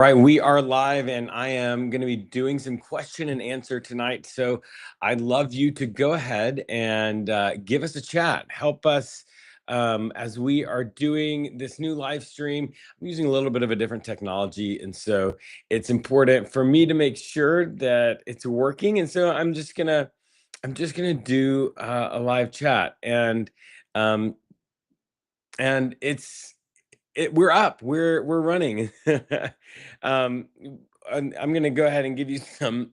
Right, we are live, and I am going to be doing some question and answer tonight. So I'd love you to go ahead and give us a chat. Help us as we are doing this new live stream. I'm using a little bit of a different technology, and so it's important for me to make sure that it's working. And so I'm just gonna do a live chat, um, and we're up. We're running. um, I'm going to go ahead and give you some,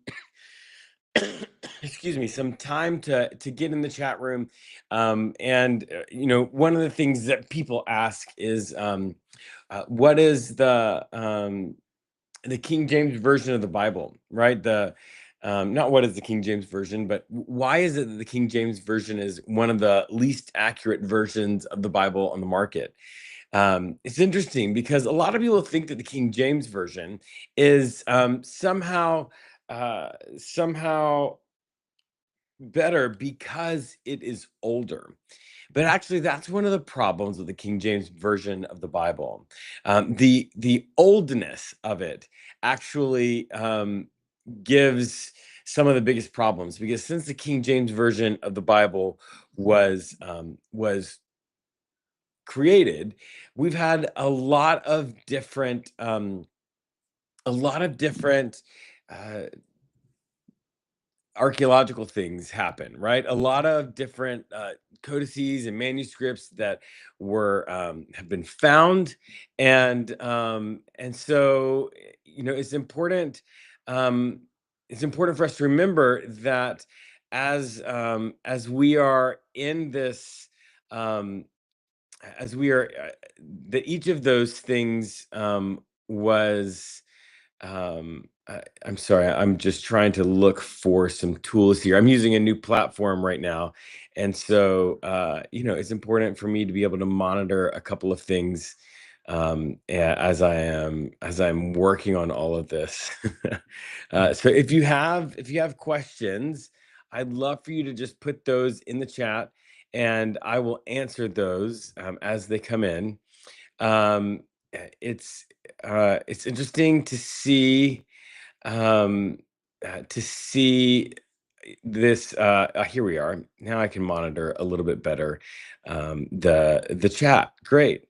excuse me, some time to get in the chat room. One of the things that people ask is, what is the King James version of the Bible, right? Not what is the King James version, but why is it that the King James version is one of the least accurate versions of the Bible on the market? It's interesting because a lot of people think that the King James version is somehow better because it is older. But actually, that's one of the problems with the King James version of the Bible. The oldness of it actually gives some of the biggest problems, because since the King James version of the Bible was created, we've had a lot of different uh, archaeological things happen, right? A lot of different codices and manuscripts that were have been found, and so it's important. Um, it's important for us to remember that as we are in this. As we are that each of those things was I'm sorry, I'm just trying to look for some tools here. I'm using a new platform right now, and so it's important for me to be able to monitor a couple of things as I'm working on all of this. So if you have questions, I'd love for you to just put those in the chat, and I will answer those as they come in. Um, it's interesting um, to see this. Here we are. Now I can monitor a little bit better the chat. Great.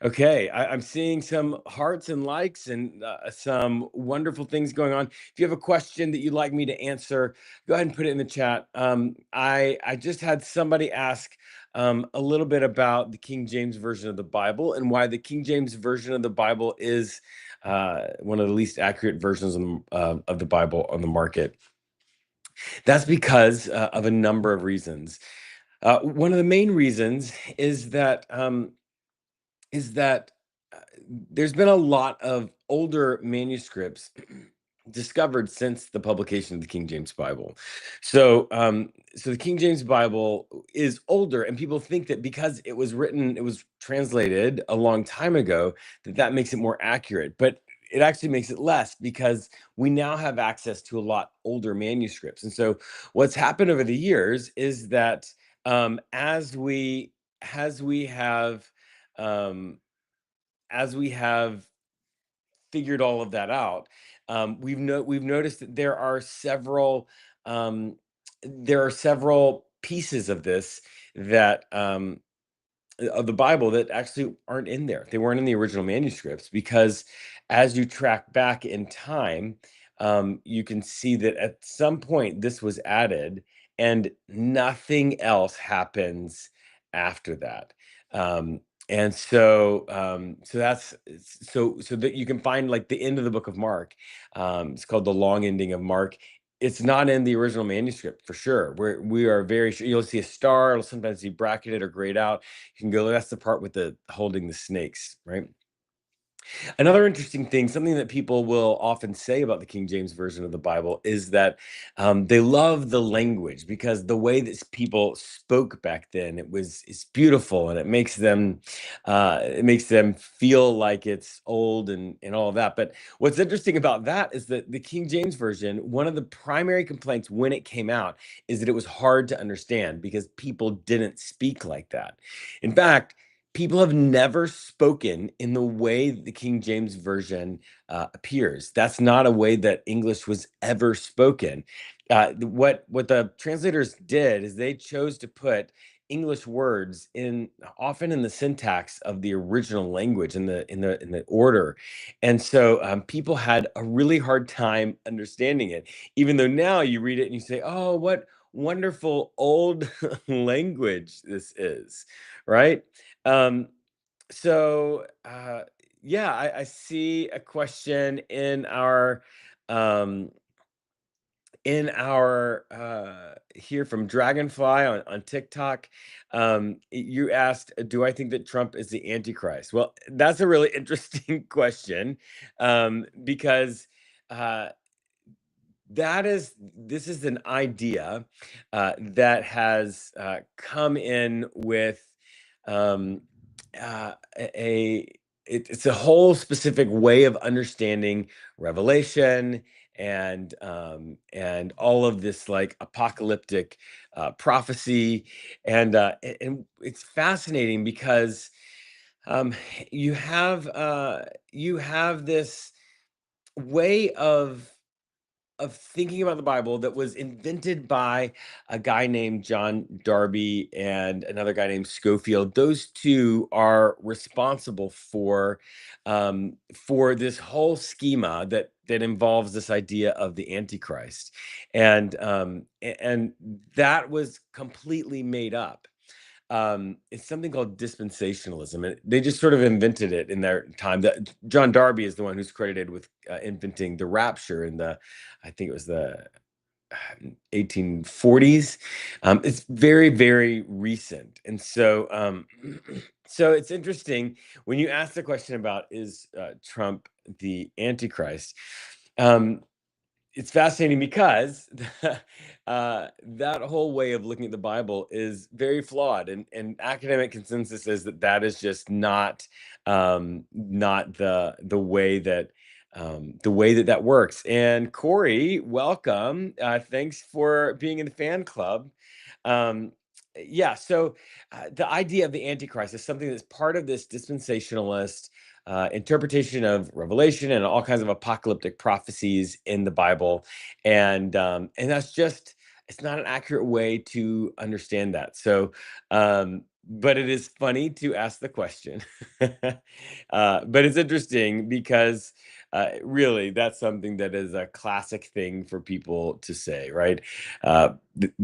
Okay, I'm seeing some hearts and likes and some wonderful things going on. If you have a question that you'd like me to answer, go ahead and put it in the chat. I just had somebody ask a little bit about the King James version of the Bible and why the King James version of the Bible is one of the least accurate versions of the Bible on the market. That's because of a number of reasons. One of the main reasons is that uh, there's been a lot of older manuscripts discovered since the publication of the King James Bible. So the King James Bible is older, and people think that because it was translated a long time ago, that makes it more accurate. But it actually makes it less, because we now have access to a lot older manuscripts. And so what's happened over the years is that as we have um, as we have figured all of that out, we've noticed that um, there are several pieces of this that of the Bible that actually aren't in there. They weren't in the original manuscripts, because as you track back in time, you can see that at some point this was added, and nothing else happens after that. Um, and so that's so that you can find, like, the end of the book of Mark. It's called the long ending of Mark. It's not in the original manuscript for sure. We are very sure. You'll see a star. It'll sometimes be bracketed or grayed out. You can go, that's the part with the holding the snakes, right? Another interesting thing, something that people will often say about the King James version of the Bible, is that they love the language, because the way that people spoke back then, it's beautiful, and it makes them feel like it's old and all of that. But what's interesting about that is that the King James version, one of the primary complaints when it came out, is that it was hard to understand because people didn't speak like that. In fact, people have never spoken in the way the King James Version appears. That's not a way that English was ever spoken. What the translators did is they chose to put English words in often in the syntax of the original language in the order, and so people had a really hard time understanding it. Even though now you read it and you say, "Oh, what wonderful old language this is," right? Um, so yeah, I see a question um in our here from Dragonfly on TikTok. You asked, do I think that Trump is the Antichrist? Well, that's a really interesting question, because uh this is an idea that has come in with um, it's a whole specific way of understanding Revelation and all of this like apocalyptic prophecy, and it's fascinating because um, you have you have this way of thinking about the Bible that was invented by a guy named John Darby and another guy named Schofield. Those two are responsible for this whole schema that involves this idea of the Antichrist, and that was completely made up. It's something called dispensationalism, and they just sort of invented it in their time. That John Darby is the one who's credited with inventing the rapture in the, I think it was the 1840s. It's very, very recent, and so it's interesting when you ask the question about is Trump the Antichrist. Um, it's fascinating because that whole way of looking at the Bible is very flawed, and academic consensus is that that is just not the way that that works. And Corey, welcome. Thanks for being in the fan club. Um, yeah, so the idea of the Antichrist is something that's part of this dispensationalist interpretation of Revelation and all kinds of apocalyptic prophecies in the Bible, and that's just it's not an accurate way to understand that. So, but it is funny to ask the question. But it's interesting because really that's something that is a classic thing for people to say, right?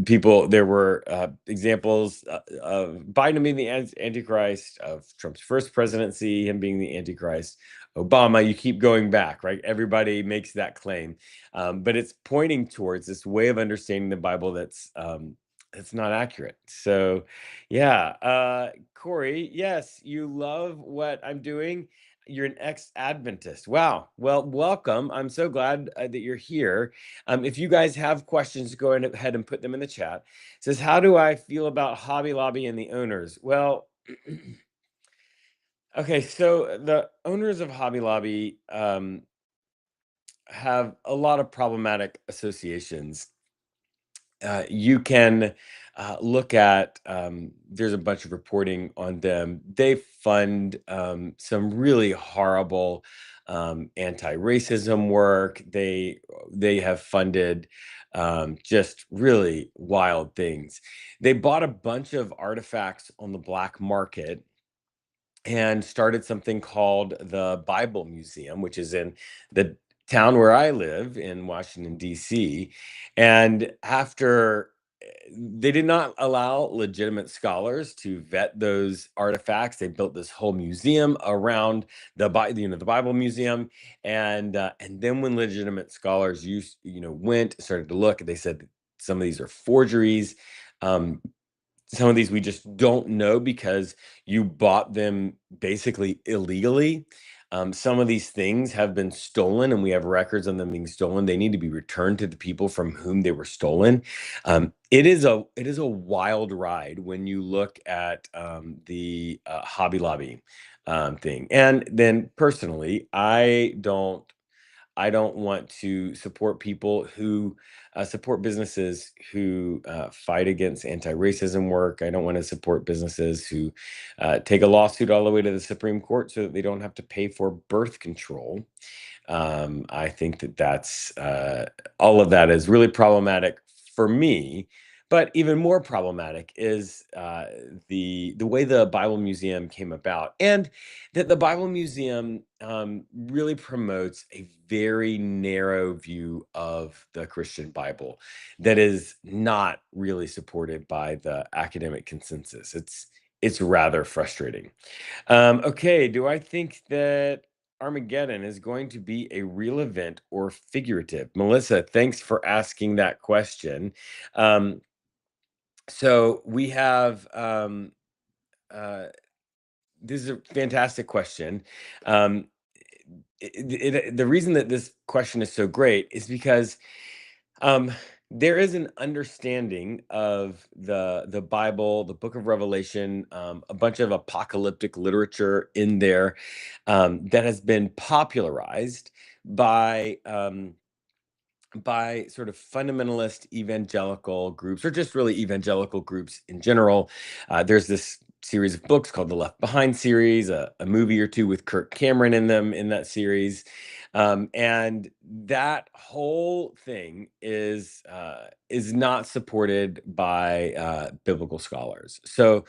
People there were examples of Biden being the Antichrist, of Trump's first presidency, him being the Antichrist, Obama. You keep going back, right? Everybody makes that claim, but it's pointing towards this way of understanding the Bible that's not accurate. So, yeah, Corey, yes, you love what I'm doing. You're an ex-Adventist. Wow. Well, welcome. I'm so glad that you're here. If you guys have questions, go ahead and put them in the chat. It says, how do I feel about Hobby Lobby and the owners? Well, okay, so the owners of Hobby Lobby have a lot of problematic associations. You can look at, there's a bunch of reporting on them. They fund some really horrible anti-racism work. They have funded just really wild things. They bought a bunch of artifacts on the black market and started something called the Bible Museum, which is in the town where I live in Washington, D.C. And after they did not allow legitimate scholars to vet those artifacts. They built this whole museum around the Bible Museum, and then when legitimate scholars went started to look, they said some of these are forgeries. Um, some of these we just don't know because you bought them basically illegally. Some of these things have been stolen, and we have records on them being stolen. They need to be returned to the people from whom they were stolen. It is a wild ride when you look at the Hobby Lobby thing. And then personally, I don't. I don't want to support people who support businesses who fight against anti-racism work. I don't want to support businesses who take a lawsuit all the way to the Supreme Court so that they don't have to pay for birth control. I think that that's all of that is really problematic for me. But even more problematic is the way the Bible Museum came about, and that the Bible Museum really promotes a very narrow view of the Christian Bible that is not really supported by the academic consensus. It's rather frustrating. Okay, do I think that Armageddon is going to be a real event or figurative? Melissa, thanks for asking that question. Um, so we have uh, this is a fantastic question. Um, the reason that this question is so great is because um, there is an understanding of the Bible, the Book of Revelation, a bunch of apocalyptic literature in there that has been popularized by sort of fundamentalist evangelical groups, or just really evangelical groups in general. There's this series of books called the Left Behind series, a movie or two with Kirk Cameron in them in that series. And that whole thing is not supported by biblical scholars. So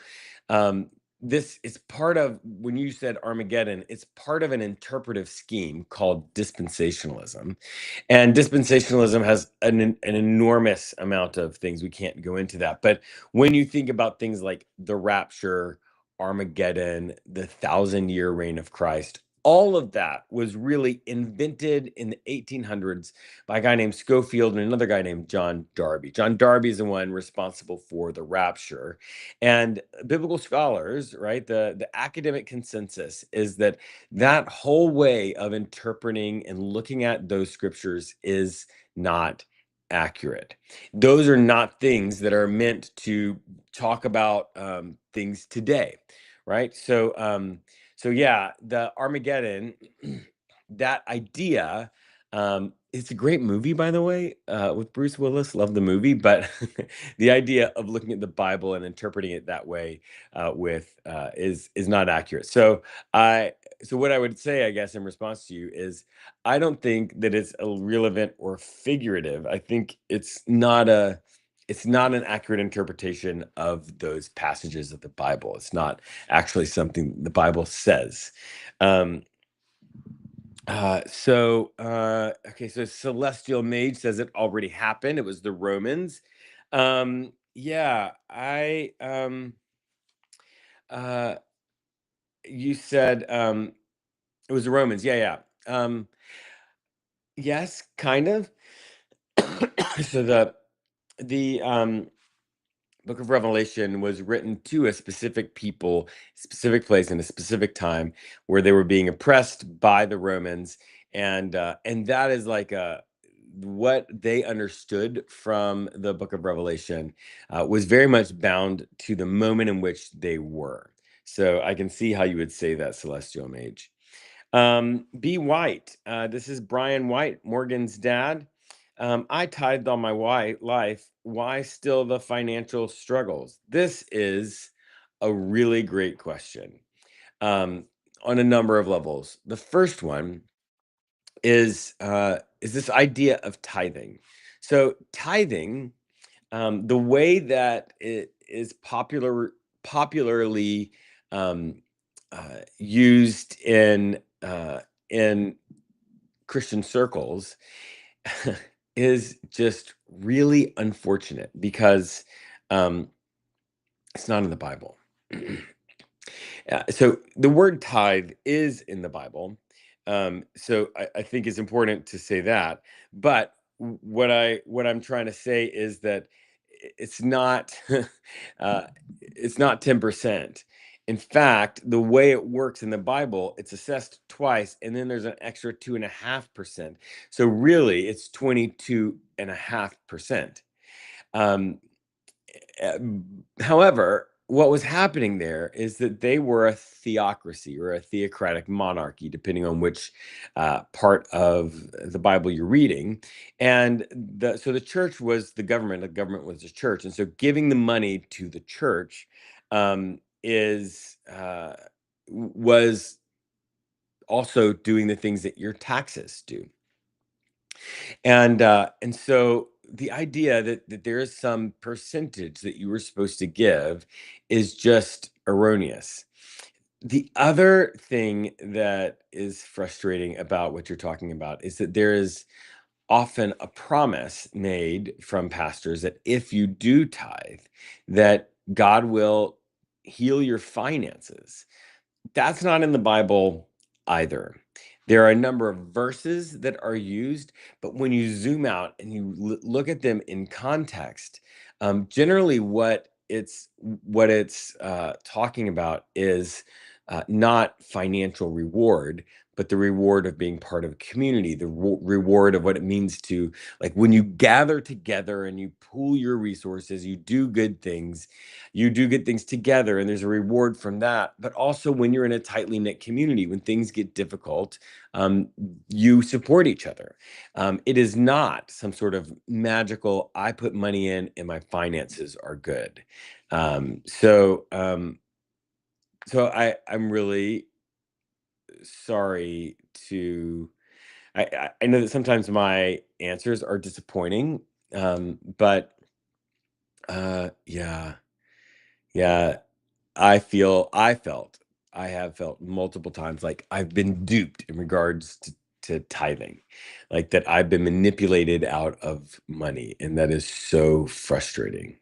this is part of, when you said Armageddon, it's part of an interpretive scheme called dispensationalism. And dispensationalism has an enormous amount of things. We can't go into that. But when you think about things like the rapture, Armageddon, the 1,000-year reign of Christ, all of that was really invented in the 1800s by a guy named Schofield and another guy named John Darby. John Darby is the one responsible for the rapture. And biblical scholars, right, the academic consensus is that that whole way of interpreting and looking at those scriptures is not accurate. Those are not things that are meant to talk about things today, right? So yeah, the Armageddon, that idea. It's a great movie, by the way, with Bruce Willis. Love the movie, but the idea of looking at the Bible and interpreting it that way is not accurate. So what I would say, I guess, in response to you is, I don't think that it's a real event or figurative. I think it's not an accurate interpretation of those passages of the Bible. It's not actually something the Bible says. Um, okay, so Celestial Mage says it already happened. It was the Romans. Yeah, uh you said it was the Romans. Yeah, yeah. Yes, kind of. So the Book of Revelation was written to a specific people, specific place, in a specific time where they were being oppressed by the Romans, and that is like what they understood from the Book of Revelation was very much bound to the moment in which they were. So I can see how you would say that, Celestial Mage. B. White. This is Brian White, Morgan's dad. I tithed all my life. Why still the financial struggles? This is a really great question um, on a number of levels. The first one is this idea of tithing. So tithing, the way that it is popularly used in Christian circles is just really unfortunate because um, it's not in the Bible. So the word tithe is in the Bible. So I think it's important to say that. But what I'm trying to say is that it's not it's not 10%. In fact, the way it works in the Bible, it's assessed twice, and then there's an extra 2.5%. So really, it's 22.5%. Um, However, what was happening there is that they were a theocracy or a theocratic monarchy, depending on which part of the Bible you're reading. And so the church was the government was the church. And so giving the money to the church was also doing the things that your taxes do. And so the idea that there is some percentage that you were supposed to give is just erroneous. The other thing that is frustrating about what you're talking about is that there is often a promise made from pastors that if you do tithe, that God will heal your finances. That's not in the Bible either. There are a number of verses that are used, but when you zoom out and you look at them in context, generally what it's talking about is not financial reward, but the reward of being part of a community, the reward of what it means to, like, when you gather together and you pool your resources, you do good things together, and there's a reward from that. But also, when you're in a tightly knit community, when things get difficult, um, you support each other. It is not some sort of magical, I put money in and my finances are good. Um, so, um, I'm really sorry to. I know that sometimes my answers are disappointing, but yeah, yeah. I have felt multiple times like I've been duped in regards to tithing, like that I've been manipulated out of money, and that is so frustrating.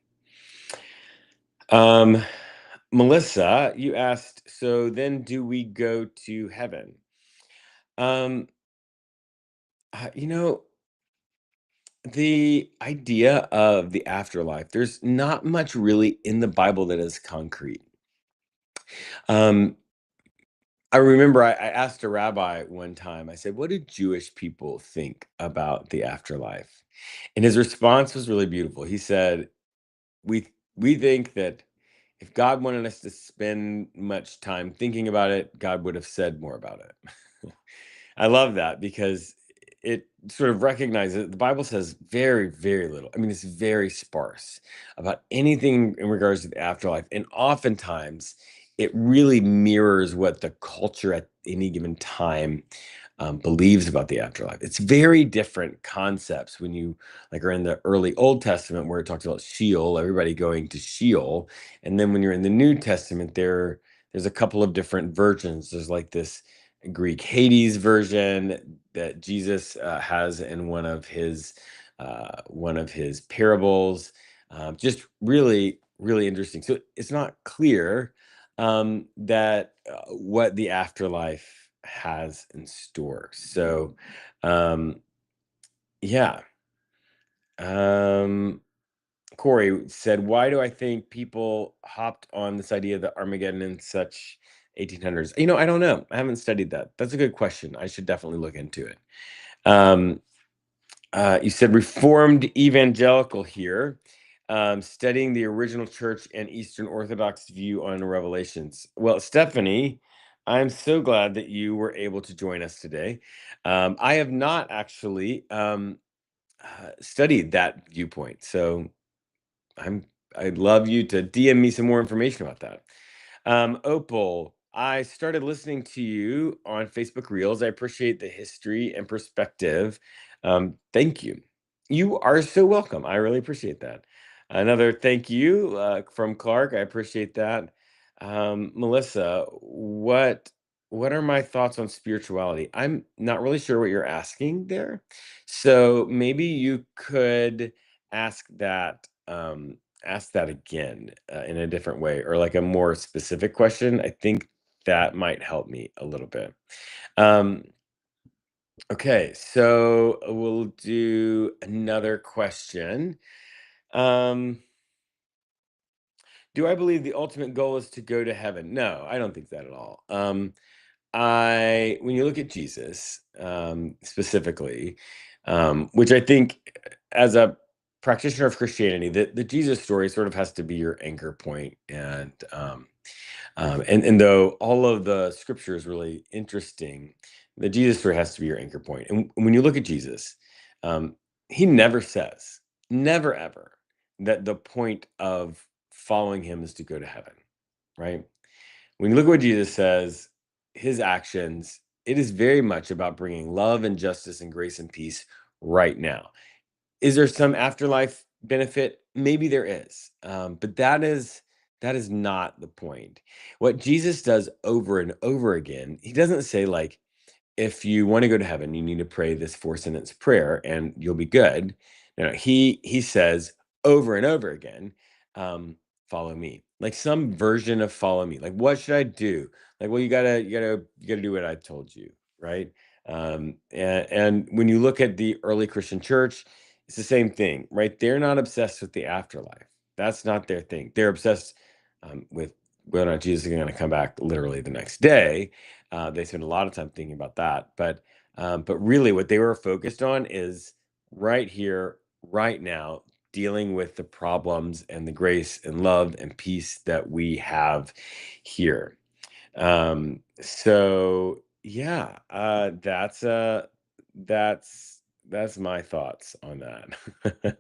Um, Melissa, you asked, so then do we go to heaven? Um, you know, the idea of the afterlife, there's not much really in the Bible that is concrete. Um, I remember I asked a rabbi one time, I said, what do Jewish people think about the afterlife? And his response was really beautiful. He said, we think that if God wanted us to spend much time thinking about it, God would have said more about it. I love that because it sort of recognizes the Bible says very, very little. I mean, it's very sparse about anything in regards to the afterlife. And oftentimes it really mirrors what the culture at any given time believes about the afterlife. It's very different concepts when you like are in the early Old Testament where it talks about Sheol, everybody going to Sheol. And then when you're in the New Testament, there's a couple of different versions. There's like this Greek Hades version that Jesus has in one of his parables. Just really, really interesting. So it's not clear that what the afterlife has in store. So, yeah. Um, Corey said, "Why do I think people hopped on this idea that Armageddon in such 1800s?" I don't know. I haven't studied that. That's a good question. I should definitely look into it. Um, you said Reformed Evangelical here, studying the original church and Eastern Orthodox view on Revelations. Well, Stephanie, I'm so glad that you were able to join us today. I have not actually studied that viewpoint, so I'm I'd love you to DM me some more information about that. Opal, I started listening to you on Facebook Reels. I appreciate the history and perspective. Thank you. You are so welcome. I really appreciate that. Another thank you from Clark. I appreciate that. Melissa, what are my thoughts on spirituality? I'm not really sure what you're asking there. So maybe you could ask that ask that again in a different way or like a more specific question. I think that might help me a little bit. Um, okay, so we'll do another question. Um, do I believe the ultimate goal is to go to heaven? No, I don't think that at all. When you look at Jesus specifically, which I think as a practitioner of Christianity, the Jesus story sort of has to be your anchor point. And though all of the scripture is really interesting, the Jesus story has to be your anchor point. And when you look at Jesus, um, he never says, never ever, that the point of following him is to go to heaven, right? When you look at what Jesus says, his actions, it is very much about bringing love and justice and grace and peace right now. Is there some afterlife benefit? Maybe there is, but that is not the point. What Jesus does over and over again, he doesn't say like, if you want to go to heaven, you need to pray this 4 sentence prayer and you'll be good. No, he says over and over again, um, follow me. Like some version of follow me. Like, what should I do? Like, well, you gotta do what I told you, right? And when you look at the early Christian church, it's the same thing, right? They're not obsessed with the afterlife. That's not their thing. They're obsessed with whether or not Jesus is going to come back literally the next day. They spend a lot of time thinking about that, but really, what they were focused on is right here, right now, dealing with the problems and the grace and love and peace that we have here. So yeah, that's my thoughts on that.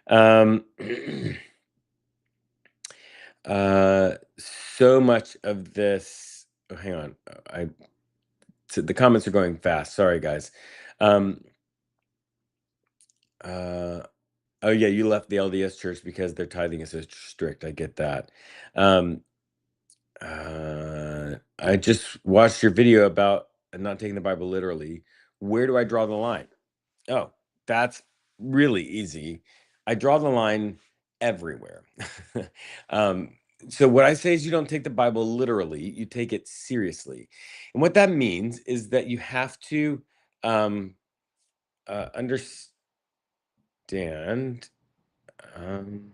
um, uh, so much of this. Oh, hang on, the comments are going fast. Sorry, guys. Um, uh, oh yeah, you left the LDS church because their tithing is so strict. I get that. Um, I just watched your video about not taking the Bible literally. Where do I draw the line? Oh, that's really easy. I draw the line everywhere. um, so what I say is you don't take the Bible literally, you take it seriously. And what that means is that you have to um, understand. Um,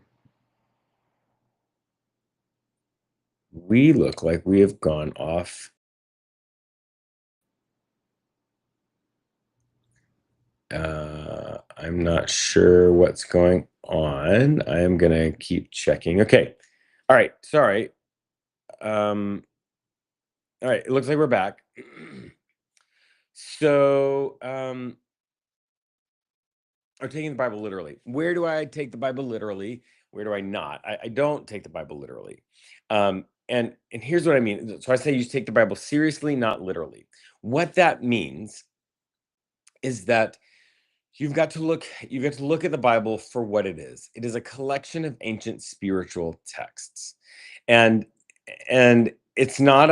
we look like we have gone off. I'm not sure what's going on. I am gonna keep checking. Okay. All right. Sorry. Um, all right. It looks like we're back. So, I'm taking the Bible literally. Where do I take the Bible literally? Where do I not? I don't take the Bible literally. And here's what I mean. So I say you take the Bible seriously, not literally. What that means is that you've got to look at the Bible for what it is. It is a collection of ancient spiritual texts. And and it's not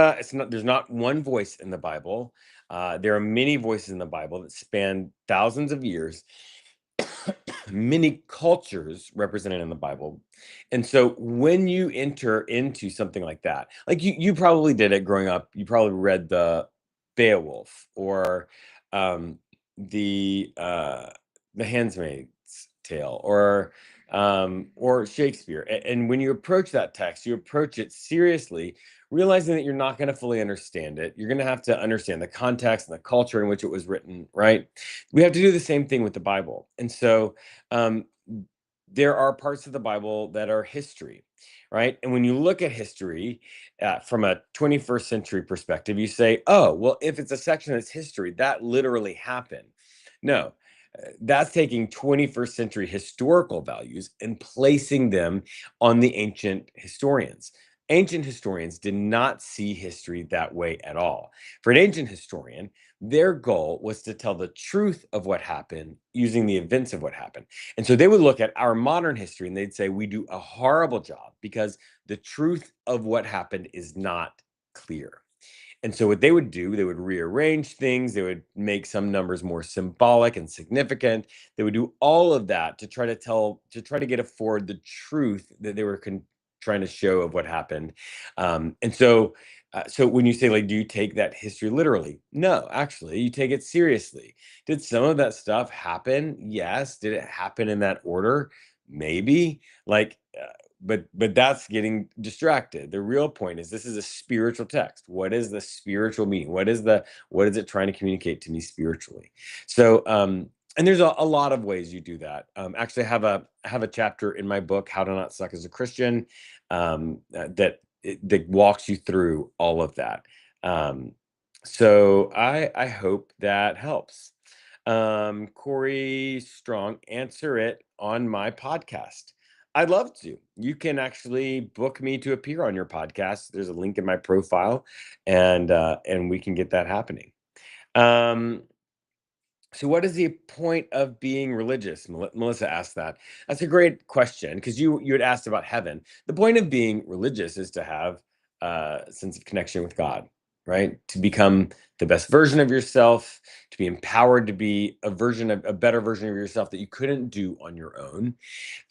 there's not one voice in the Bible. There are many voices in the Bible that span thousands of years, many cultures represented in the Bible. And so when you enter into something like that, like you probably did it growing up, you probably read the Beowulf or um the uh the Handmaid's Tale or Shakespeare. And when you approach that text, you approach it seriously, realizing that you're not going to fully understand it. You're going to have to understand the context and the culture in which it was written, right? We have to do the same thing with the Bible. And so um, there are parts of the Bible that are history, right? And when you look at history from a 21st century perspective, you say, oh, well, if it's a section that's history, that literally happened. No, that's taking 21st century historical values and placing them on the ancient historians. Ancient historians did not see history that way at all. For an ancient historian, their goal was to tell the truth of what happened using the events of what happened. And so they would look at our modern history and they'd say, we do a horrible job because the truth of what happened is not clear. And so what they would do, they would rearrange things, they would make some numbers more symbolic and significant. They would do all of that to try to get forward the truth that they were trying to show of what happened. And so when you say like, do you take that history literally? No, actually, you take it seriously. Did some of that stuff happen? Yes. Did it happen in that order? Maybe. But that's getting distracted. The real point is this is a spiritual text. What is the spiritual meaning? What is it trying to communicate to me spiritually? So And there's a lot of ways you do that. Actually, I have a chapter in my book, How to Not Suck as a Christian, that walks you through all of that. Um, so I hope that helps. Corey Strong, answer it on my podcast. I'd love to. You can actually book me to appear on your podcast. There's a link in my profile, and we can get that happening. Um, so, what is the point of being religious? Melissa asked that. That's a great question because you had asked about heaven. The point of being religious is to have a sense of connection with God, right? To become the best version of yourself, to be empowered to be a better version of yourself that you couldn't do on your own,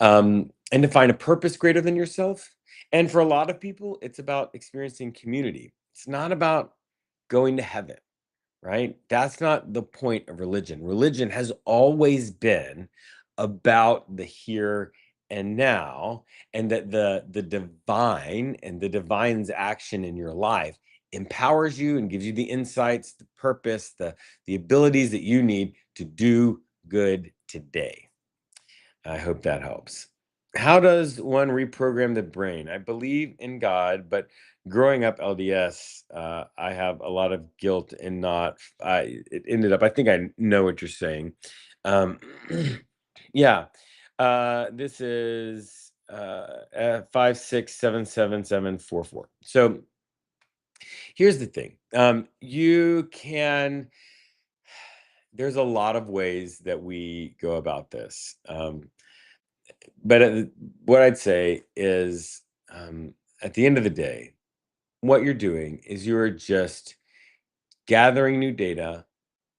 and to find a purpose greater than yourself. And for a lot of people, it's about experiencing community. It's not about going to heaven, right? That's not the point of religion. Religion has always been about the here and now, and that the divine and the divine's action in your life empowers you and gives you the insights, the purpose, the abilities that you need to do good today. I hope that helps. How does one reprogram the brain? I believe in God, but growing up LDS, I have a lot of guilt in not. It ended up. I think I know what you're saying. Um, yeah. This is 5677744. So here's the thing. You can. There's a lot of ways that we go about this. But what I'd say is, at the end of the day, what you're doing is you're just gathering new data,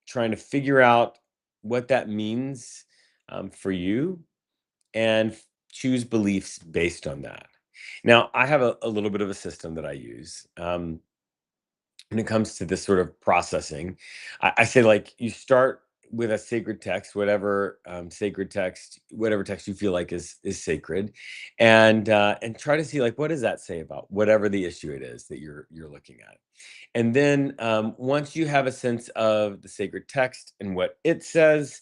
trying to figure out what that means for you, and choose beliefs based on that. Now, I have a little bit of a system that I use. When it comes to this sort of processing, I say, like, you start with a sacred text, whatever sacred text, whatever text you feel like is sacred, and try to see, like, what does that say about whatever the issue it is that you're looking at. And then once you have a sense of the sacred text and what it says,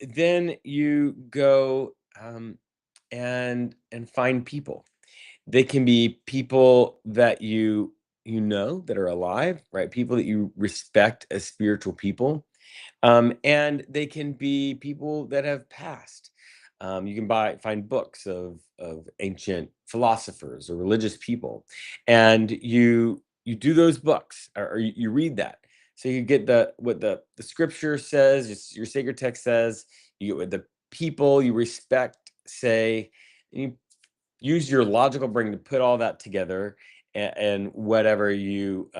then you go and find people. They can be people that you know that are alive, right? People that you respect as spiritual people, and they can be people that have passed. You can find books of ancient philosophers or religious people, and you do those books, or you read that. So you get what the scripture says, your sacred text says. You get what the people you respect say. And you use your logical brain to put all that together, and whatever you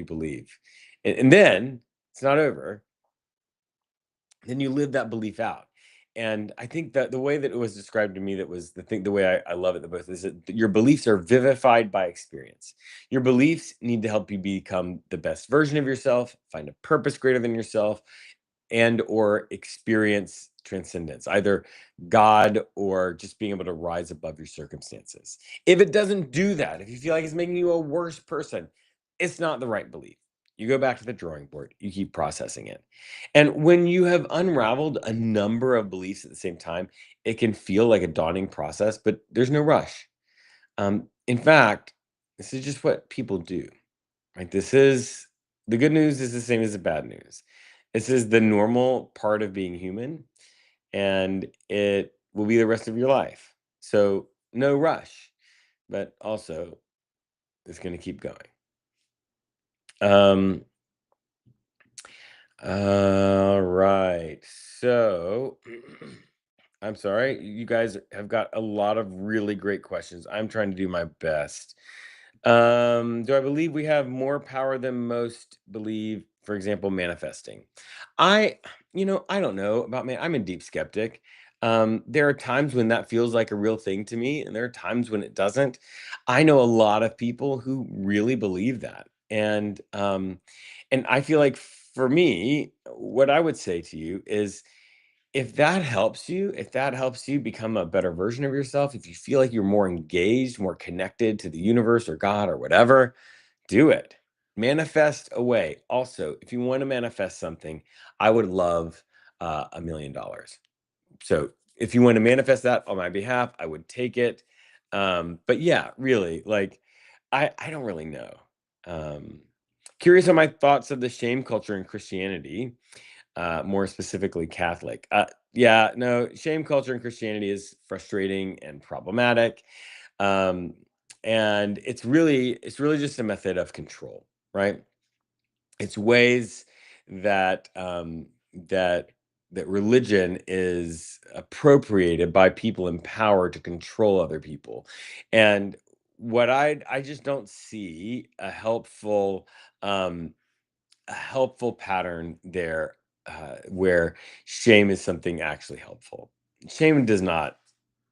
believe, and then it's not over. Then you live that belief out. And I think that the way that it was described to me, that was the thing, the way I love it the most, is that your beliefs are vivified by experience. Your beliefs need to help you become the best version of yourself, find a purpose greater than yourself, and or experience transcendence, either God or just being able to rise above your circumstances. If it doesn't do that, if you feel like it's making you a worse person, it's not the right belief. You go back to the drawing board, you keep processing it. And when you have unraveled a number of beliefs at the same time, it can feel like a daunting process, but there's no rush. In fact, this is just what people do. Right? This is the good news is the same as the bad news. This is the normal part of being human, and it will be the rest of your life. So no rush, but also it's going to keep going. Um, all right. So I'm sorry, you guys have got a lot of really great questions. I'm trying to do my best. Do I believe we have more power than most believe? For example, manifesting. I, I don't know about man. I'm a deep skeptic. There are times when that feels like a real thing to me, and there are times when it doesn't. I know a lot of people who really believe that, and I feel like, for me, what I would say to you is, if that helps you become a better version of yourself, if you feel like you're more engaged, more connected to the universe or God or whatever, do it. Manifest away. Also, if you want to manifest something, I would love $1 million. So if you want to manifest that on my behalf, I would take it. But yeah, really, like I don't really know. Um, Curious on my thoughts of the shame culture in Christianity, more specifically Catholic. Yeah, no, shame culture in Christianity is frustrating and problematic. Um, and it's really just a method of control, right? It's ways that that that religion is appropriated by people in power to control other people. And what I just don't see um a helpful pattern there, where shame is something actually helpful. Shame is not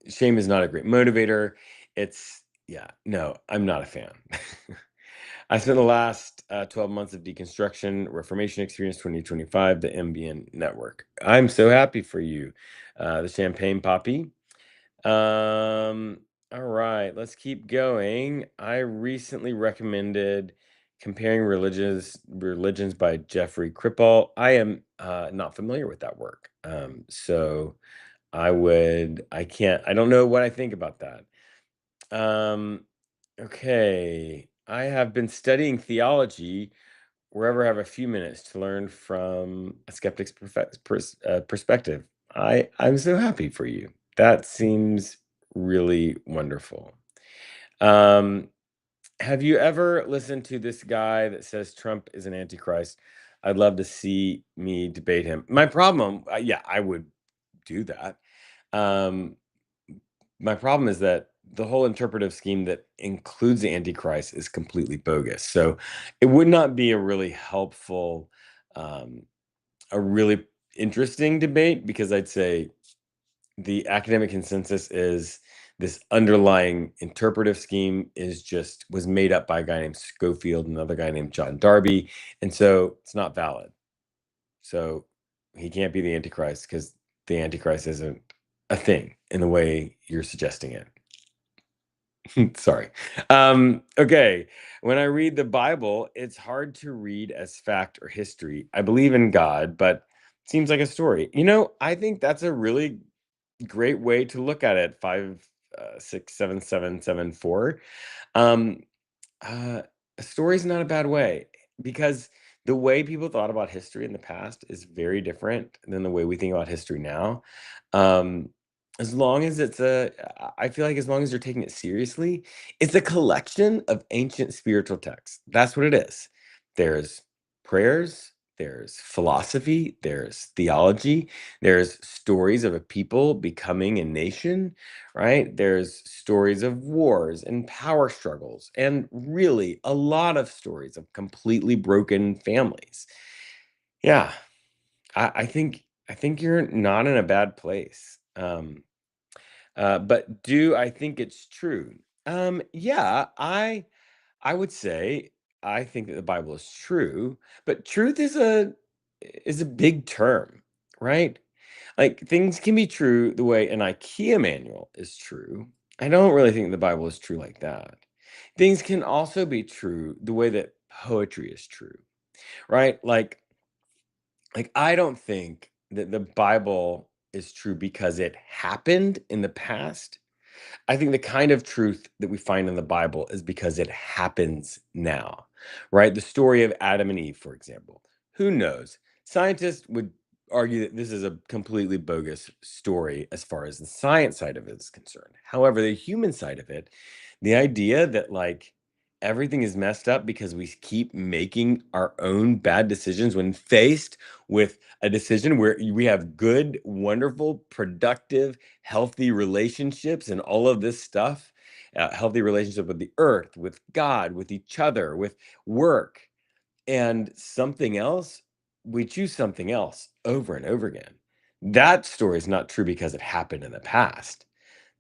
a great motivator. It's Yeah, no, I'm not a fan. I spent the last 12 months of deconstruction, Reformation Experience 2025, the MBN network. I'm so happy for you, the Champagne Poppy. Um, all right, let's keep going. I recently recommended Comparing Religions by Jeffrey Kripal. I am not familiar with that work. So I don't know what I think about that. Um, okay. I have been studying theology wherever I have a few minutes to learn from a skeptic's perspective. I'm so happy for you. That seems really wonderful. Um, have you ever listened to this guy that says Trump is an antichrist? I'd love to see me debate him. My problem, yeah, I would do that. Um, my problem is that the whole interpretive scheme that includes the Antichrist is completely bogus. So it would not be um, a really interesting debate, because I'd say the academic consensus is this underlying interpretive scheme was made up by a guy named Schofield and another guy named John Darby. And so it's not valid. So he can't be the Antichrist because the Antichrist isn't a thing in the way you're suggesting it. Sorry. Okay. When I read the Bible, it's hard to read as fact or history. I believe in God, but it seems like a story. I think that's a really great way to look at it. 5, 6, 7, 7, 7, 4. Um, uh, a story's not a bad way, because the way people thought about history in the past is very different than the way we think about history now. Um, as long as I feel like as long as you're taking it seriously, it's a collection of ancient spiritual texts. That's what it is. There's prayers, there's philosophy, there's theology, there's stories of a people becoming a nation, right? There's stories of wars and power struggles, and really a lot of stories of completely broken families. Yeah, I think you're not in a bad place. But do I think it's true? Yeah, I would say I think that the Bible is true, but truth is a big term, right? Like, things can be true the way an IKEA manual is true. I don't really think the Bible is true like that. Things can also be true the way that poetry is true, right? Like I don't think that the Bible is true because it happened in the past. I think the kind of truth that we find in the Bible is because it happens now, right? The story of Adam and Eve, for example. Who knows? Scientists would argue that this is a completely bogus story as far as the science side of it is concerned. However, the human side of it, the idea that like everything is messed up because we keep making our own bad decisions when faced with a decision where we have good, wonderful, productive, healthy relationships and all of this stuff, healthy relationship with the earth, with God, with each other, with work, and something else, we choose something else over and over again. That story is not true because it happened in the past.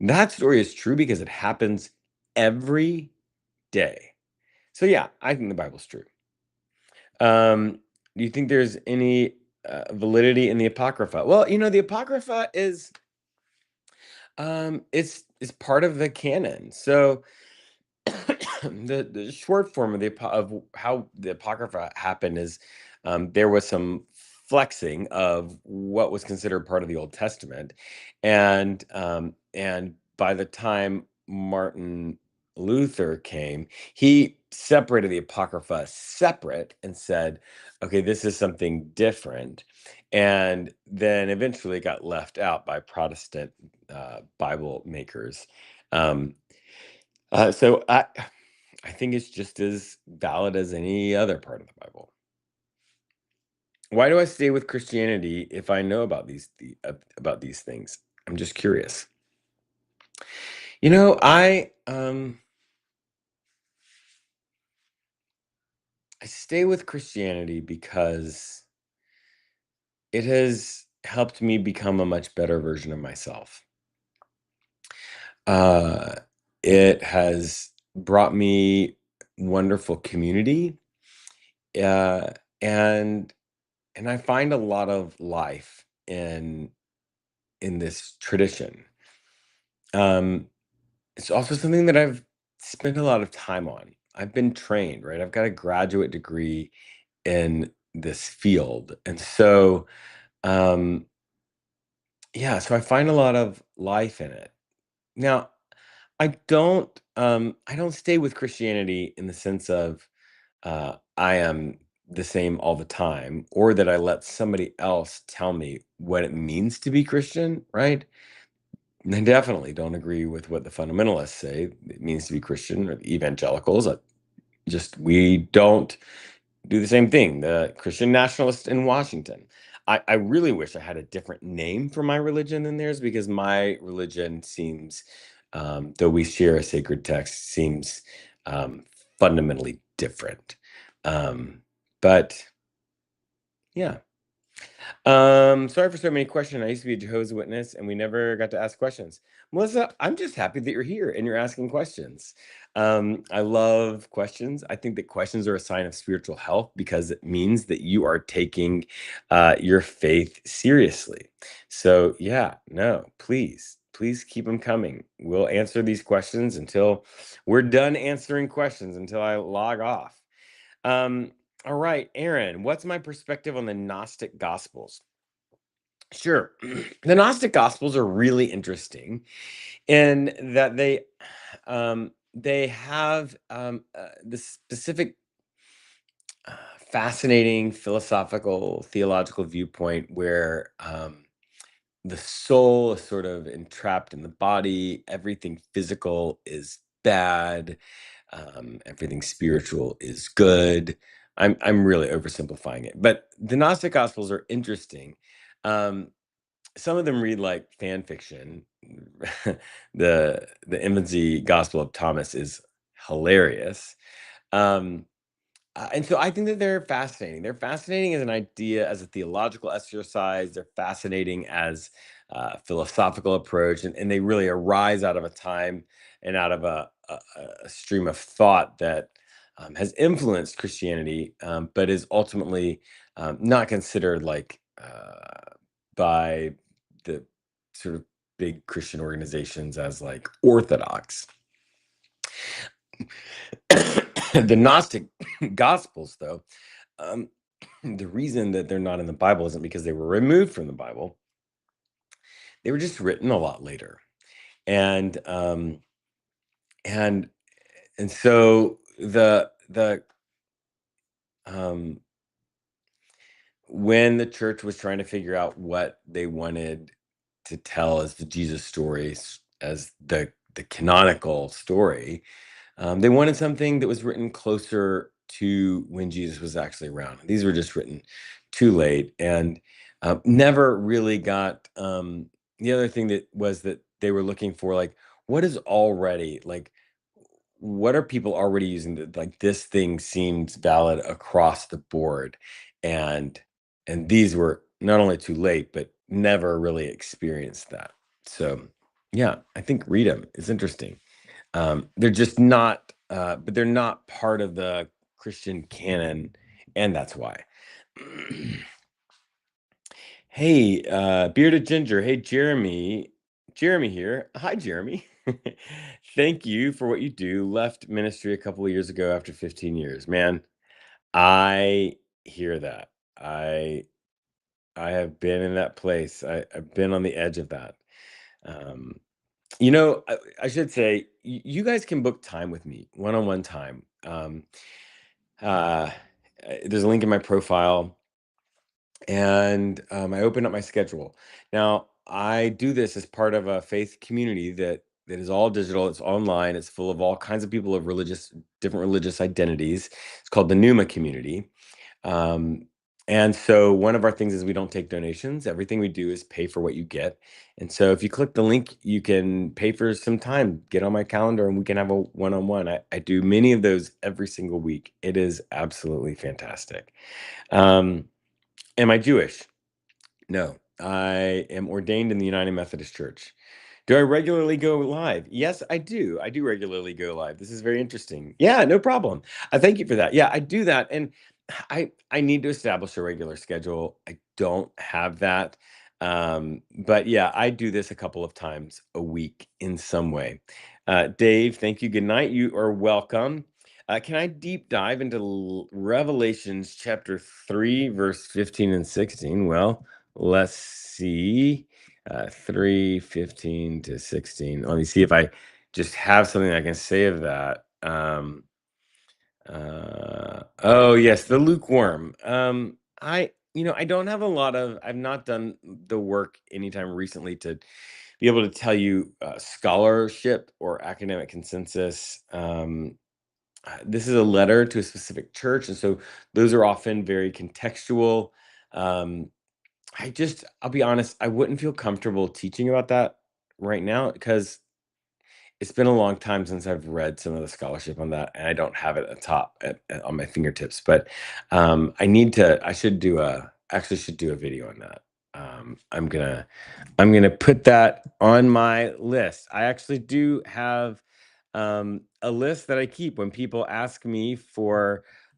That story is true because it happens every day. So yeah, I think the Bible's true. Do you think there's any validity in the Apocrypha? Well, the Apocrypha it's part of the canon. So the short form of how the Apocrypha happened is, there was some flexing of what was considered part of the Old Testament, and by the time Martin Luther came, he separated the Apocrypha separate and said, okay, this is something different. And then eventually got left out by Protestant Bible makers. Um, so I think it's just as valid as any other part of the Bible. Why do I stay with Christianity if I know about about these things? I'm just curious. You know, I stay with Christianity because it has helped me become a much better version of myself. Uh, it has brought me wonderful community, uh, and and I find a lot of life in this tradition. Um, it's also something that I've spent a lot of time on. I've been trained, right? I've got a graduate degree in this field, and so um, yeah, so I find a lot of life in it. Now, I don't stay with Christianity in the sense of I am the same all the time, or that I let somebody else tell me what it means to be Christian, right? And I definitely don't agree with what the fundamentalists say it means to be Christian or the evangelicals. Just we don't do the same thing. The Christian nationalists in Washington. I really wish I had a different name for my religion than theirs because my religion seems, though we share a sacred text, seems um, fundamentally different. Um, but yeah. Sorry for so many questions. I used to be a Jehovah's Witness and we never got to ask questions. Melissa, I'm just happy that you're here and you're asking questions. I love questions. I think that questions are a sign of spiritual health because it means that you are taking your faith seriously. So, yeah, no, please keep them coming. We'll answer these questions until we're done answering questions, until I log off. Um, all right, Aaron, what's my perspective on the Gnostic Gospels? Sure. The Gnostic Gospels are really interesting in that they have this specific fascinating philosophical theological viewpoint where the soul is sort of entrapped in the body. Everything physical is bad. Everything spiritual is good. I'm really oversimplifying it, but the Gnostic Gospels are interesting. Um, some of them read like fan fiction. The infancy Gospel of Thomas is hilarious. Um, and so I think that they're fascinating. They're fascinating as an idea, as a theological exercise. They're fascinating as a philosophical approach, and they really arise out of a time and out of a stream of thought that has influenced Christianity, but is ultimately not considered like by the sort of big Christian organizations as like orthodox. The Gnostic Gospels, though, um, the reason that they're not in the Bible isn't because they were removed from the Bible. They were just written a lot later, and and and so the um, when the church was trying to figure out what they wanted to tell as the Jesus story, as the canonical story, they wanted something that was written closer to when Jesus was actually around. These were just written too late and never really got. The other thing that was that they were looking for, like, what is already like, what are people already using that like this thing seems valid across the board, and these were not only too late but never really experienced that. So yeah, I think read them. It's interesting. They're just not, but they're not part of the Christian canon, and that's why. Hey, bearded ginger. Hey, Jeremy. Jeremy here. Hi, Jeremy. Thank you for what you do. Left ministry a couple of years ago after 15 years. Man, I hear that. I I have been in that place. I've been on the edge of that. Um, I should say, you guys can book time with me, one-on-one time. Uh, there's a link in my profile, and I open up my schedule. Now, I do this as part of a faith community that is all digital. It's online. It's full of all kinds of people of different religious identities. It's called the Numa community. Um, and so one of our things is we don't take donations. Everything we do is pay for what you get. And so if you click the link, you can pay for some time, get on my calendar, and we can have a one-on-one. I do many of those every single week. It is absolutely fantastic. Um, am I Jewish? No, I am ordained in the United Methodist Church. Do I regularly go live? Yes, I do. I do regularly go live. This is very interesting. Yeah, no problem. Thank you for that. Yeah, I do that, and I need to establish a regular schedule. I don't have that, but yeah, I do this a couple of times a week in some way. Dave, thank you. Good night. You are welcome. Can I deep dive into Revelations chapter 3, verse 15 and 16? Well, let's see. 3:15 to 16. Let me see if I just have something I can say of that. Oh yes, the lukewarm. I don't have a lot of, I've not done the work anytime recently to be able to tell you scholarship or academic consensus. This is a letter to a specific church, and so those are often very contextual. Um, I'll be honest, I wouldn't feel comfortable teaching about that right now because it's been a long time since I've read some of the scholarship on that, and I don't have it on my fingertips. But I should do actually should do a video on that. I'm gonna put that on my list. I actually do have a list that I keep when people ask me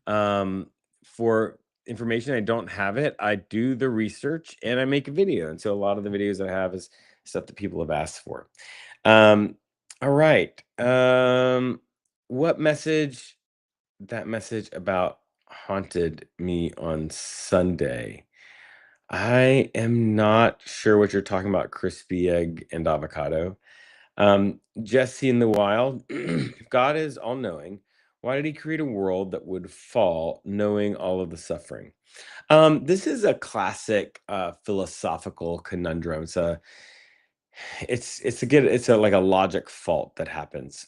um, for information. I don't have it. I do the research and I make a video. And so a lot of the videos I have is stuff that people have asked for. Um, all right. What message? That message about haunted me on Sunday. I am not sure what you're talking about, crispy egg and avocado. Jesse in the wild. If God is all knowing, why did he create a world that would fall knowing all of the suffering? This is a classic philosophical conundrum. It's a like a logic fault that happens.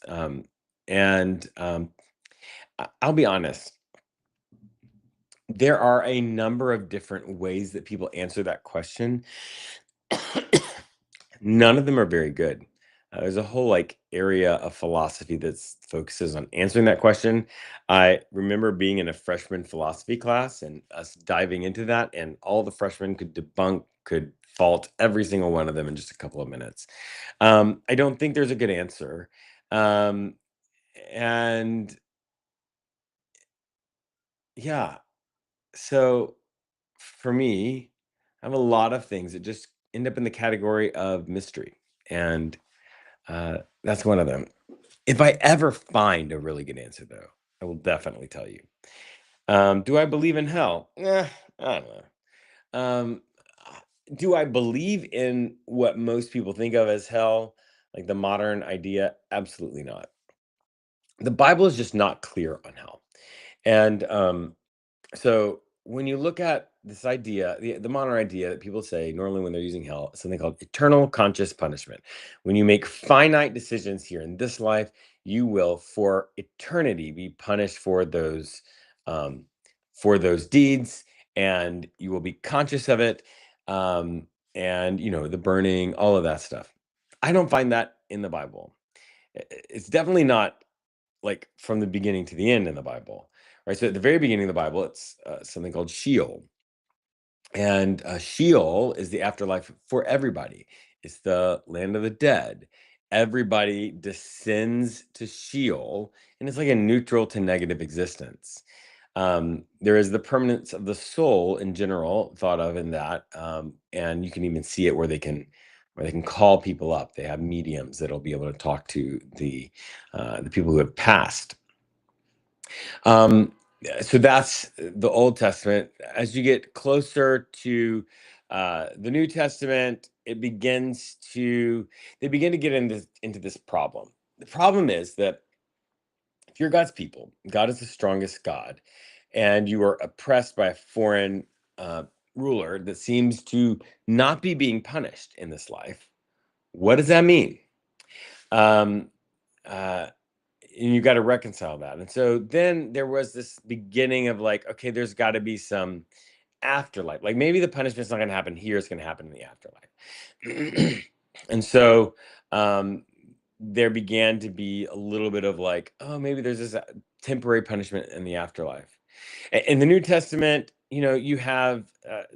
And I'll be honest, there are a number of different ways that people answer that question. None of them are very good. There's a whole like area of philosophy that focuses on answering that question. I remember being in a freshman philosophy class and us diving into that, and all the freshmen could fault every single one of them in just a couple of minutes. I don't think there's a good answer. Um, and yeah, so for me, I have a lot of things that just end up in the category of mystery. And that's one of them. If I ever find a really good answer, though, I will definitely tell you. Do I believe in hell? I don't know. Do I believe in what most people think of as hell, like the modern idea? Absolutely not. The Bible is just not clear on hell. And so when you look at this idea, the modern idea that people say normally when they're using hell, is something called eternal conscious punishment. When you make finite decisions here in this life, you will for eternity be punished um, for those deeds, and you will be conscious of it. Um, and the burning, all of that stuff. I don't find that in the Bible. It's definitely not like from the beginning to the end in the Bible, right? So at the very beginning of the Bible, it's something called Sheol, and Sheol is the afterlife for everybody. It's the land of the dead. Everybody descends to Sheol, and it's like a neutral to negative existence. There is the permanence of the soul in general, thought of in that, and you can even see it where they can call people up. They have mediums that'll be able to talk to the people who have passed. Um, so that's the Old Testament. As you get closer to The New Testament, it begins to they begin to get into this problem. The problem is that if you're God's people, God is the strongest God, and you are oppressed by a foreign uh, ruler that seems to not be being punished in this life. What does that mean? Um, uh, and you got to reconcile that. And so then there was this beginning of like, okay, there's got to be some afterlife. Like maybe the punishment's not going to happen here; it's going to happen in the afterlife. And so there began to be a little bit of like, oh, maybe there's this temporary punishment in the afterlife. In the New Testament, you have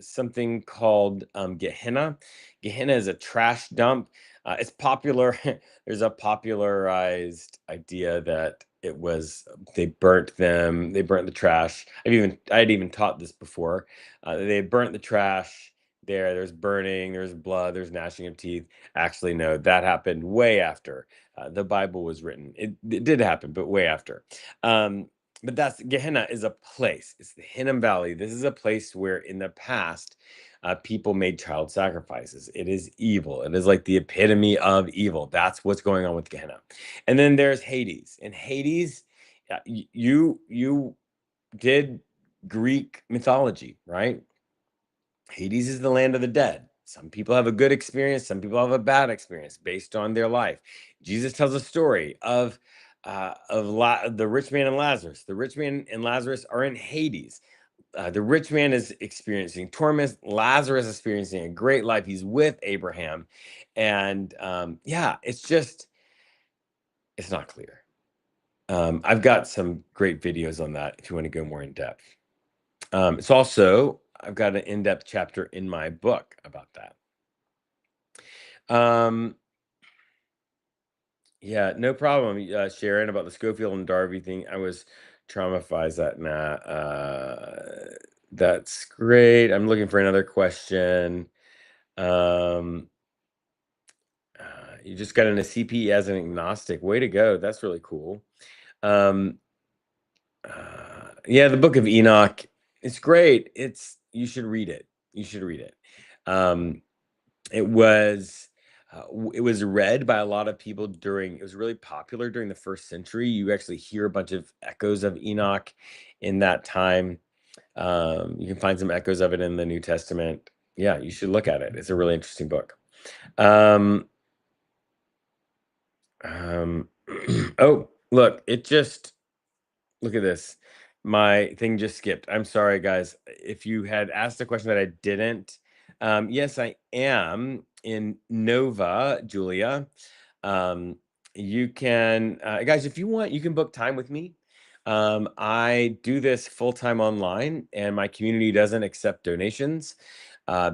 something called Gehenna. Gehenna is a trash dump. It's popular. There's a popularized idea that it was they burnt them. They burnt the trash. I'd even taught this before. They burnt the trash. There's burning. There's blood. There's gnashing of teeth. Actually, no, that happened way after the Bible was written. It did happen, but way after. But that's Gehenna is a place. It's the Hinnom Valley. This is a place where in the past people made child sacrifices. It is evil. It is like the epitome of evil. That's what's going on with Gehenna. And then there's Hades. And Hades, you did Greek mythology, right? Hades is the land of the dead. Some people have a good experience, some people have a bad experience based on their life. Jesus tells a story of the rich man and Lazarus. The rich man and Lazarus are in Hades. The rich man is experiencing torment. Lazarus is experiencing a great life. He's with Abraham, and yeah, it's not clear. I've got some great videos on that if you want to go more in depth. It's also I've got an in-depth chapter in my book about that. Um, yeah, no problem, Sharon, about the Schofield and Darby thing. I was traumatized that that's great. I'm looking for another question. Um, you just got in a CPE as an agnostic. Way to go. That's really cool. Um, yeah, the Book of Enoch. It's great. You should read it. You should read it. Um, It was it was read by a lot of people it was really popular during the first century. You actually hear a bunch of echoes of Enoch in that time. You can find some echoes of it in the New Testament. Yeah, you should look at it. It's a really interesting book. Um, um, oh, look, look at this. My thing just skipped. I'm sorry, guys. If you had asked a question that I didn't, yes, I am in Nova, Julia. You can, guys, if you want, you can book time with me. I do this full time online, and my community doesn't accept donations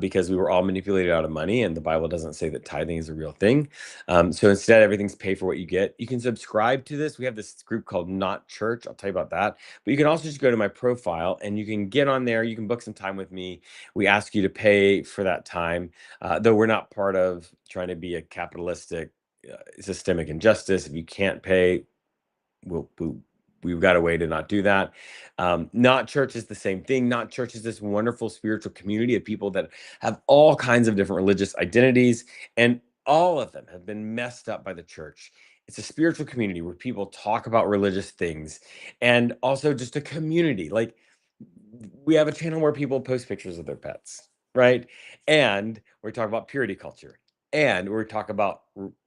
because we were all manipulated out of money, and the Bible doesn't say that tithing is a real thing. So instead, everything's pay for what you get. You can subscribe to this. We have this group called Not Church. I'll tell you about that. But you can also just go to my profile and you can get on there. You can book some time with me. We ask you to pay for that time, though we're not part of trying to be a capitalistic, systemic injustice. If you can't pay, we'll, we've got a way to not do that. Not Church is the same thing. Not Church is this wonderful spiritual community of people that have all kinds of different religious identities, and all of them have been messed up by the church. It's a spiritual community where people talk about religious things, and also just a community. Like we have a channel where people post pictures of their pets, right? And we talk about purity culture, and we talk about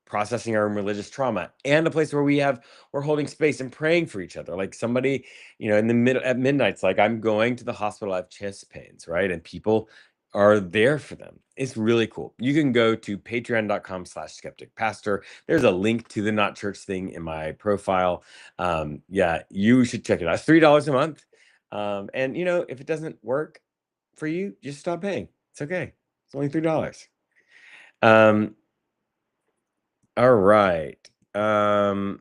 processing our own religious trauma, and a place where we're holding space and praying for each other. Like somebody, in the middle at midnight, it's like I'm going to the hospital, I have chest pains, right? And people are there for them. It's really cool. You can go to patreon.com/skeptic pastor. There's a link to the Not Church thing in my profile. Yeah, you should check it out. It's $3 a month. And if it doesn't work for you, just stop paying. It's okay. It's only $3. Um, all right. All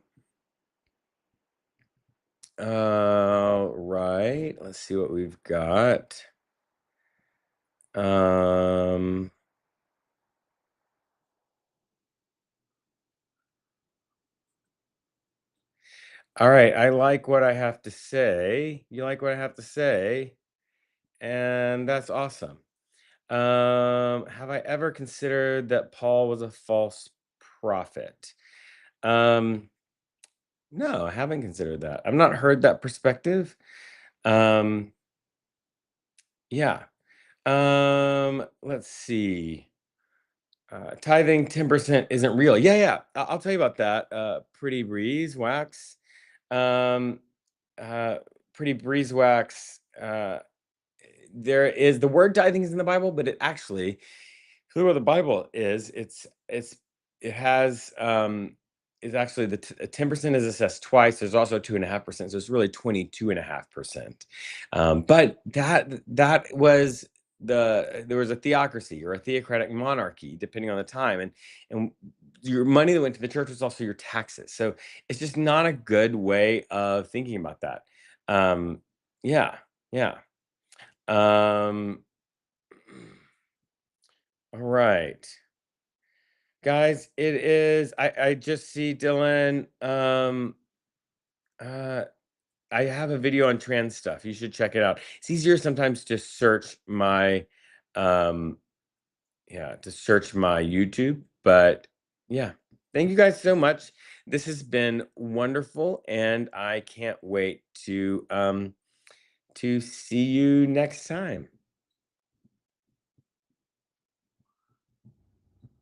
right. Let's see what we've got. Um, all right. I like what I have to say. You like what I have to say, and that's awesome. Have I ever considered that Paul was a false prophet? Um, no, I haven't considered that. I've not heard that perspective. Um, yeah. Let's see. Tithing 10% isn't real. Yeah, yeah. I'll tell you about that. Pretty breeze wax. Um, uh, Pretty breeze wax. There is the word tithing is in the Bible, but it actually, who the Bible is, it has is actually 10% is assessed twice. There's also 2.5%, so it's really 22.5%. But that was there was a theocracy or a theocratic monarchy, depending on the time, and your money that went to the church was also your taxes. So it's just not a good way of thinking about that. Yeah, yeah. Um, all right. Guys, it is I just see Dylan. Uh I have a video on trans stuff. You should check it out. It's easier sometimes to search my um yeah, to search my YouTube, but yeah. Thank you guys so much. This has been wonderful and I can't wait to see you next time.